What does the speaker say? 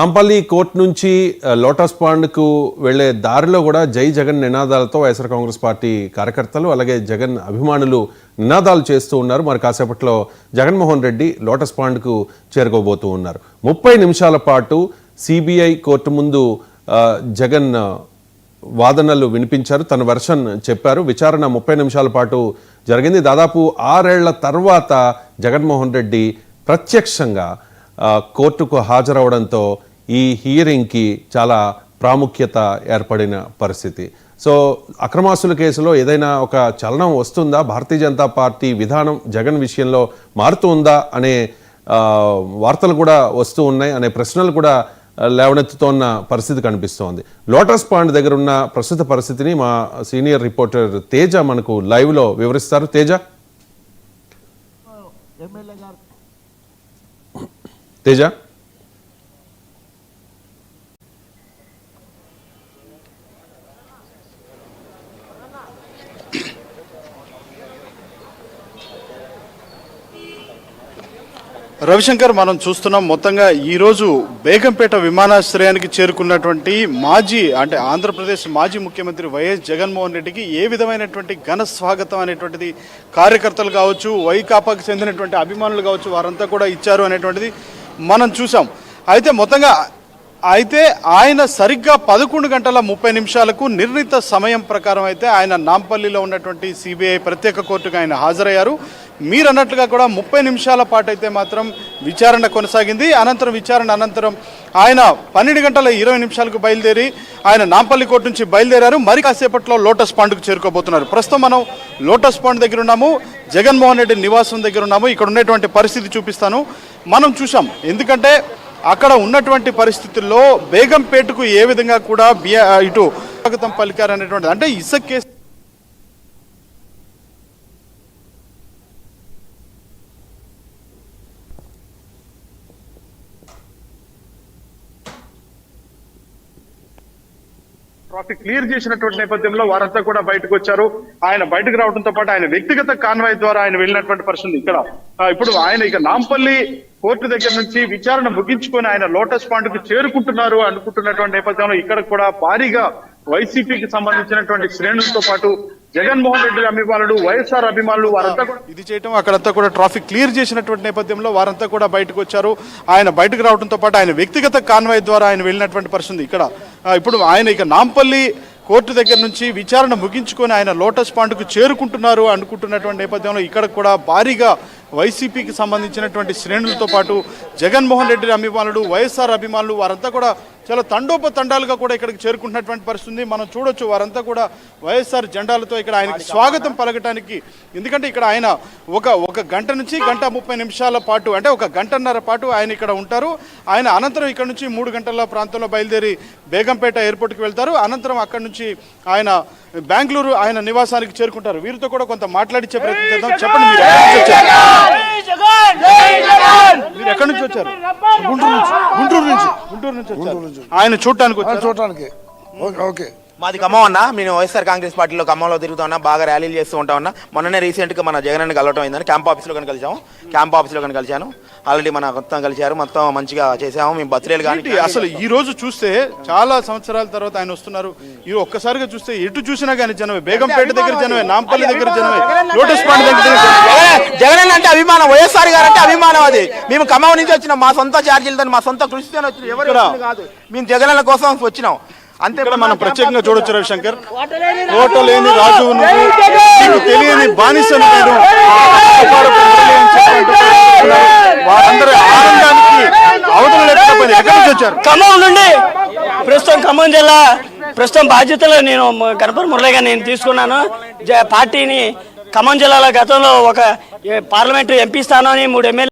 Nampally court నుంచి lotus పాండ్కు వెళ్లే దారిలో కూడా జై జగన్ నినాదాలతో వైఎస్ఆర్ కాంగ్రెస్ పార్టీ కార్యకర్తలు అలాగే జగన్ అభిమానులు నినాదాలు చేస్తూ ఉన్నారు. మరి కాసేపట్లో జగన్మోహన్ రెడ్డి లోటస్ పాండ్కు చేరుకోబోతూ ఉన్నారు. 30 నిమిషాల పాటు సిబిఐ కోర్టు ముందు జగన్ వాదనలు వినిపించారు. తన వెర్షన్ చెప్పారు. విచారణ 30 నిమిషాల పాటు జరిగింది. దాదాపు 6 ఏళ్ల తర్వాత జగన్మోహన్ రెడ్డి ప్రత్యక్షంగా కోర్టుకు హాజరవడంతో ఈ హియరింగ్కి చాలా ప్రాముఖ్యత ఏర్పడిన పరిస్థితి. సో అక్రమాస్తుల కేసులో ఏదైనా ఒక చలనం వస్తుందా, భారతీయ జనతా పార్టీ విధానం జగన్ విషయంలో మారుతుందా అనే వార్తలు కూడా వస్తూ ఉన్నాయి, అనే ప్రశ్నలు కూడా లేవనెత్తుతోన్న పరిస్థితి కనిపిస్తోంది. లోటస్ పాండ్ దగ్గర ఉన్న ప్రస్తుత పరిస్థితిని మా సీనియర్ రిపోర్టర్ తేజ మనకు లైవ్లో వివరిస్తారు. తేజ తేజ రవిశంకర్, మనం చూస్తున్నాం మొత్తంగా ఈరోజు బేగంపేట విమానాశ్రయానికి చేరుకున్నటువంటి ఆంధ్రప్రదేశ్ మాజీ ముఖ్యమంత్రి వైఎస్ జగన్మోహన్ రెడ్డికి ఏ విధమైనటువంటి ఘన స్వాగతం అనేటువంటిది కార్యకర్తలు కావచ్చు, వైకాపాకు చెందినటువంటి అభిమానులు కావచ్చు, వారంతా కూడా ఇచ్చారు అనేటువంటిది మనం చూసాం. అయితే ఆయన సరిగ్గా 11 గంటల 30 నిమిషాలకు నిర్ణీత సమయం ప్రకారం అయితే ఆయన నాంపల్లిలో ఉన్నటువంటి సిబిఐ ప్రత్యేక కోర్టుకు ఆయన హాజరయ్యారు. మీరు అన్నట్లుగా కూడా 30 నిమిషాల పాటు అయితే మాత్రం విచారణ కొనసాగింది. విచారణ అనంతరం ఆయన 12 గంటల 20 నిమిషాలకు బయలుదేరి ఆయన నాంపల్లి కోర్టు నుంచి బయలుదేరారు. మరి కాసేపట్లో లోటస్ పాండ్కు చేరుకోబోతున్నారు. ప్రస్తుతం మనం లోటస్ పాండ్ దగ్గర ఉన్నాము, జగన్మోహన్ రెడ్డి నివాసం దగ్గర ఉన్నాము. ఇక్కడ ఉన్నటువంటి పరిస్థితి చూపిస్తాను. మనం చూసాం, ఎందుకంటే అక్కడ ఉన్నటువంటి పరిస్థితుల్లో బేగంపేటకు ఏ విధంగా కూడా ఇటు స్వాగతం పలికారు అనేటువంటిది, అంటే ఇసుక కేసు ట్రాఫిక్ క్లియర్ చేసినటువంటి నేపథ్యంలో వారంతా కూడా బయటకు వచ్చారు. ఆయన బయటకు రావడంతో పాటు ఆయన వ్యక్తిగత కాన్వాయ్ ద్వారా ఆయన వెళ్ళినటువంటి పరిస్థితి ఇక్కడ. ఇప్పుడు ఆయన ఇక నాంపల్లి కోర్టు దగ్గర నుంచి విచారణ ముగించుకొని ఆయన లోటస్ పాండ్కు చేరుకుంటున్నారు అనుకుంటున్నటువంటి నేపథ్యంలో ఇక్కడ కూడా భారీగా వైసీపీకి సంబంధించినటువంటి శ్రేణులతో పాటు జగన్మోహన్ రెడ్డి అభిమానులు, వైఎస్ఆర్ అభిమానులు వారంతా కూడా ఇది చేయటం, అక్కడంతా కూడా ట్రాఫిక్ క్లియర్ చేసినటువంటి నేపథ్యంలో వారంతా కూడా బయటకు వచ్చారు. ఆయన బయటకు రావడంతో పాటు ఆయన వ్యక్తిగత కాన్వాయ్ ద్వారా ఆయన వెళ్ళినటువంటి పరిస్థితి ఇక్కడ. ఇప్పుడు ఆయన ఇక నాంపల్లి కోర్టు దగ్గర నుంచి విచారణ ముగించుకొని ఆయన లోటస్ పాండ్కు చేరుకుంటున్నారు అనుకుంటున్నటువంటి నేపథ్యంలో ఇక్కడ కూడా భారీగా వైసీపీకి సంబంధించినటువంటి శ్రేణులతో పాటు జగన్మోహన్ రెడ్డి అభిమానులు, వైఎస్ఆర్ అభిమానులు వారంతా కూడా చాలా తండోపతండాలుగా కూడా ఇక్కడికి చేరుకుంటున్నటువంటి పరిస్థితి మనం చూడొచ్చు. వారంతా కూడా వైఎస్ఆర్ జెండాలతో ఇక్కడ ఆయనకి స్వాగతం పలకటానికి, ఎందుకంటే ఇక్కడ ఆయన ఒక గంట నుంచి 1:30 నిమిషాల పాటు, అంటే 1 గంటన్నర పాటు ఆయన ఇక్కడ ఉంటారు. ఆయన అనంతరం ఇక్కడ నుంచి 3 గంటల ప్రాంతంలో బయలుదేరి బేగంపేట ఎయిర్పోర్ట్కి వెళ్తారు. అనంతరం అక్కడి నుంచి ఆయన బెంగళూరు ఆయన నివాసానికి చేరుకుంటారు. వీరితో కూడా కొంత మాట్లాడించే ప్రయత్నం చేద్దాం. చెప్పండి, మీరు ఎక్కడి నుంచి వచ్చారు? గుంటూరు నుంచి వచ్చారు. ఆయన చూడటానికి ఓకే. మాది ఖమ్మం అన్న. నేను వైఎస్ఆర్ కాంగ్రెస్ పార్టీలో ఖమ్మంలో తిరుగుతా ఉన్నా, బాగా ర్యాలీలు చేస్తూ ఉంటా ఉన్నా. మొన్ననే రీసెంట్గా మన జగన్ అన్న కలవటం అయిందని క్యాంప్ ఆఫీస్లో కానీ కలిశాను. ఆల్రెడీ మన మొత్తం కలిశారు, మొత్తం మంచిగా చేసాము. మేము బర్త్డేలు కానీ అసలు ఈ రోజు చూస్తే చాలా సంవత్సరాల తర్వాత ఆయన వస్తున్నారు. ఈ ఒక్కసారిగా చూస్తే ఎటు చూసినా కానీ జనమే, బేగంపేట దగ్గర జనమే, నాంపల్లి దగ్గర జనమే, లోటస్ పాండ్ దగ్గర జగన్ అన్న అంటే అభిమానం, వైఎస్ఆర్ గారు అంటే అభిమానం. అది మేము ఖమ్మం నుంచి వచ్చినాం, మా సొంత ఛార్జీలతో, మా సొంత కృషితో వచ్చినాం, ఎవరు కాదు. మేము జగన్ అన్న కోసం వచ్చినాం అంతే. మనం ప్రత్యేకంగా చూడొచ్చు రవిశంకర్, ఓటు లేని రాజు నీకు తెలియని బానిస వారందరూ ఆనందానికి అవతల లేకపోయింది. ఎక్కడి నుంచి వచ్చారు? ఖమ్మం నుండి. ప్రస్తుతం ఖమ్మం జిల్లా బాధ్యతలు నేను గణపతి మురళిగా నేను తీసుకున్నాను. పార్టీని ఖమ్మం జిల్లాలో గతంలో ఒక పార్లమెంటు ఎంపీ స్థానాన్ని 3 ఎమ్మెల్యే